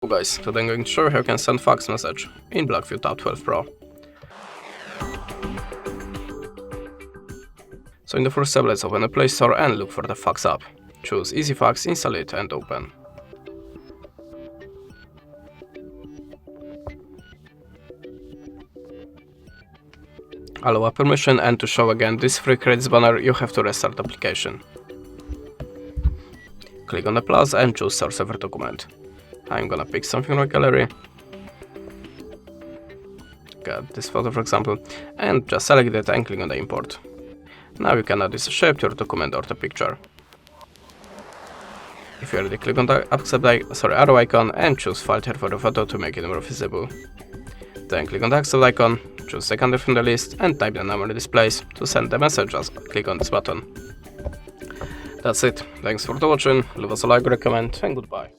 Hello guys, today I'm going to show you how you can send fax message in BLACKVIEW Tab 12 Pro. So in the first step, let's open the Play Store and look for the fax app. Choose Easy Fax, install it and open. Allow a permission, and to show again this free credits banner, you have to restart the application. Click on the plus and choose Source Server Document. I'm gonna pick something from gallery. Got this photo for example, and just select it and click on the import. Now you can add this shape to your document or the picture. If you already click on the accept arrow icon and choose filter for the photo to make it more visible. Then click on the accept icon, choose secondary from the list and type the number it displays. To send the message, just click on this button. That's it. Thanks for watching, leave us a like or a comment and goodbye.